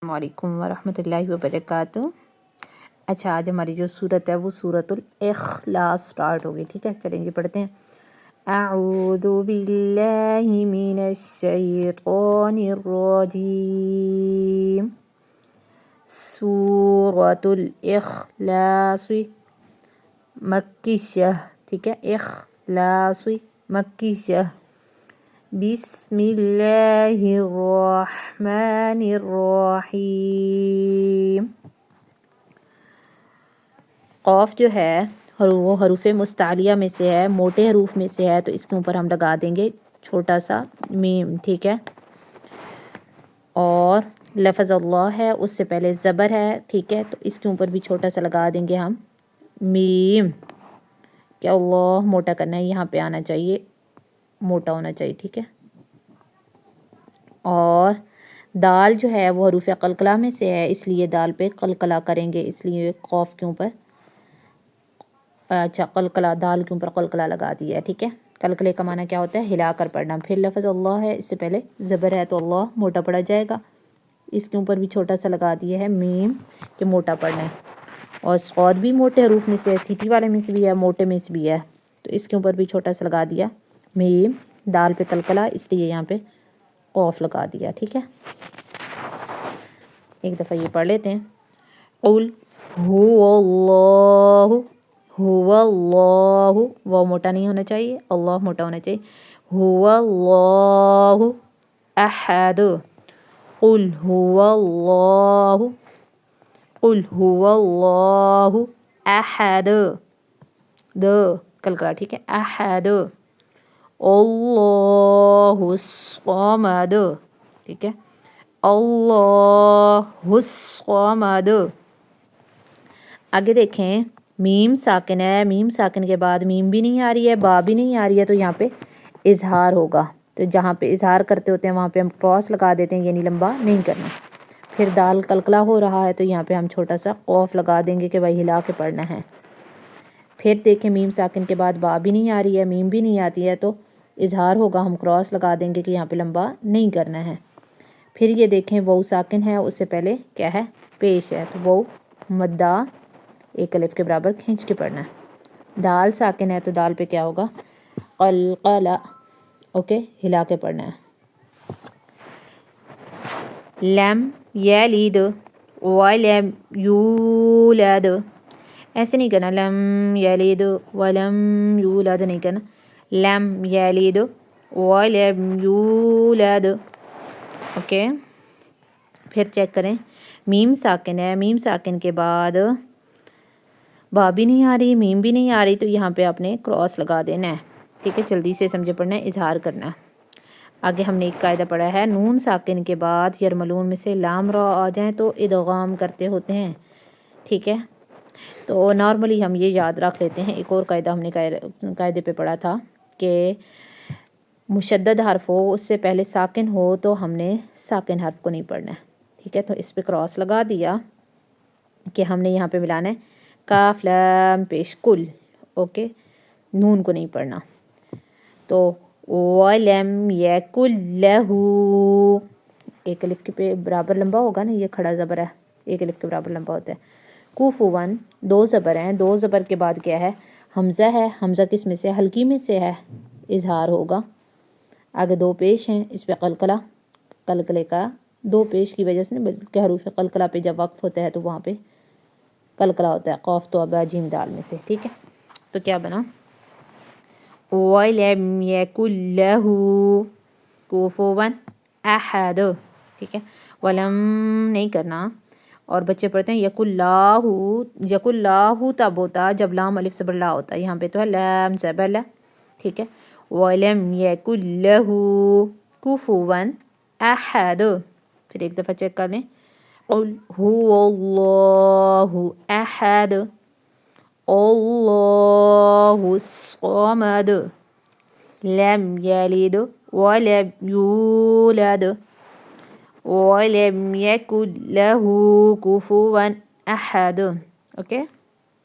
السلام علیکم ورحمۃ اللہ وبرکاتہ۔ اچھا، آج ہماری جو سورت ہے وہ سورۃ الاخلاص سٹارٹ ہوگی، ٹھیک ہے؟ چلیں جی پڑھتے ہیں۔ اعوذ باللہ من الشیطان الرجیم۔ سورۃ الاخلاص مکیہ، ٹھیک ہے؟ اخلاص مکیہ۔ بسم اللہ الرحمن الرحیم۔ قاف جو ہے وہ حروف مستعلیہ میں سے ہے، موٹے حروف میں سے ہے، تو اس کے اوپر ہم لگا دیں گے چھوٹا سا میم، ٹھیک ہے؟ اور لفظ اللہ ہے، اس سے پہلے زبر ہے، ٹھیک ہے؟ تو اس کے اوپر بھی چھوٹا سا لگا دیں گے ہم میم، کہ اللہ موٹا کرنا ہے، یہاں پہ آنا چاہیے، موٹا ہونا چاہیے، ٹھیک ہے؟ اور دال جو ہے وہ حروف قلقلہ میں سے ہے، اس لیے دال پہ قلقلہ کریں گے، اس لیے قاف کے اوپر اچھا قلقلہ، دال کے اوپر قلقلہ لگا دیا ہے، ٹھیک ہے؟ قلقلے کا معنی کیا ہوتا ہے؟ ہلا کر پڑھنا۔ پھر لفظ اللہ ہے، اس سے پہلے زبر ہے تو اللہ موٹا پڑھا جائے گا، اس کے اوپر بھی چھوٹا سا لگا دیا ہے میم، کہ موٹا پڑھنا ہے۔ اور صاد بھی موٹے حروف میں سے ہے، سیٹی والے میں سے بھی ہے، موٹے میں سے بھی ہے، تو اس کے اوپر بھی چھوٹا سا لگا دیا میم، دال پہ قلقلہ، اس لیے یہاں پہ قاف لگا دیا، ٹھیک ہے؟ ایک دفعہ یہ پڑھ لیتے ہیں۔ قل هو اللہ، هو اللہ، وہ موٹا نہیں ہونا چاہیے، اللہ موٹا ہونا چاہیے۔ هو اللہ احد، قل هو اللہ، قل هو اللہ احد، د قلقلہ، ٹھیک ہے؟ احد، اللہ الصمد، ٹھیک ہے؟ اللہ الصمد۔ آگے دیکھیں، میم ساکن ہے، میم ساکن کے بعد میم بھی نہیں آ رہی ہے، با بھی نہیں آ رہی ہے، تو یہاں پہ اظہار ہوگا، تو جہاں پہ اظہار کرتے ہوتے ہیں وہاں پہ ہم کراس لگا دیتے ہیں، یعنی لمبا نہیں کرنا۔ پھر دال قلقلہ ہو رہا ہے تو یہاں پہ ہم چھوٹا سا قاف لگا دیں گے کہ بھائی ہلا کے پڑھنا ہے۔ پھر دیکھیں میم ساکن کے بعد با بھی نہیں آ رہی ہے، میم بھی نہیں آتی ہے، تو اظہار ہوگا، ہم کراس لگا دیں گے کہ یہاں پہ لمبا نہیں کرنا ہے۔ پھر یہ دیکھیں واو ساکن ہے، اس سے پہلے کیا ہے؟ پیش ہے، تو واو مدہ ایک الف کے برابر کھینچ کے پڑھنا ہے۔ دال ساکن ہے تو دال پہ کیا ہوگا؟ قلقلہ، اوکے، ہلا کے پڑھنا ہے۔ لم یلد ولم یولد، ایسے نہیں کرنا، لم یلد ولم یولد نہیں کرنا، لم یلد ولم یولد، اوکے؟ پھر چیک کریں، میم ساکن ہے، میم ساکن کے بعد با بھی نہیں آ رہی، میم بھی نہیں آ رہی، تو یہاں پہ آپ نے کراس لگا دینا ہے، ٹھیک ہے؟ جلدی سے سمجھے پڑھنا ہے، اظہار کرنا ہے۔ آگے ہم نے ایک قاعدہ پڑھا ہے، نون ساکن کے بعد یرملون میں سے لام را آ جائیں تو ادغام کرتے ہوتے ہیں، ٹھیک ہے؟ تو نارملی ہم یہ یاد رکھ لیتے ہیں۔ ایک اور قاعدہ ہم نے قاعدے پہ پڑھا تھا کہ مشدد حرف ہو، اس سے پہلے ساکن ہو، تو ہم نے ساکن حرف کو نہیں پڑھنا ہے، ٹھیک ہے؟ تو اس پہ کراس لگا دیا کہ ہم نے یہاں پہ ملانا ہے کاف لام پیش کل، اوکے؟ نون کو نہیں پڑھنا۔ تو وَلَمْ يَكُنْ لَهُ، ایک الف کے پہ برابر لمبا ہوگا نا، یہ کھڑا زبر ہے، ایک الف کے برابر لمبا ہوتا ہے۔ کوفون، دو زبر ہیں، دو زبر کے بعد کیا ہے؟ حمزہ ہے، حمزہ کس میں سے؟ ہلکی میں سے ہے، اظہار ہوگا۔ آگے دو پیش ہیں، اس پہ قلقلہ، قلقلے کا دو پیش کی وجہ سے، بلکہ حروف قلقلہ پہ جب وقف ہوتا ہے تو وہاں پہ قلقلہ ہوتا ہے، قاف تو اب جیم دال میں سے، ٹھیک ہے؟ تو کیا بنا؟ وَلَمْ يَكُنْ لَهُ كُفُوًا أَحَدٌ، ٹھیک ہے؟ وَلَمْ نہیں کرنا، اور بچے پڑھتے ہیں یَكُنْ لَهُ، یَكُنْ لَهُ تب ہوتا جب لام الف زبر لا ہوتا، یہاں پہ تو ہے لام زبر لا، ٹھیک ہے؟ وَلَمْ يَكُنْ لَهُ كُفُوًا أَحَدٌ۔ پھر ایک دفعہ چیک کر لیں، قُلْ هُوَ اللَّهُ أَحَدٌ، اللہ الصمد، لم یلد ولم یولد ولم یکن له کفوا احد، اوکے؟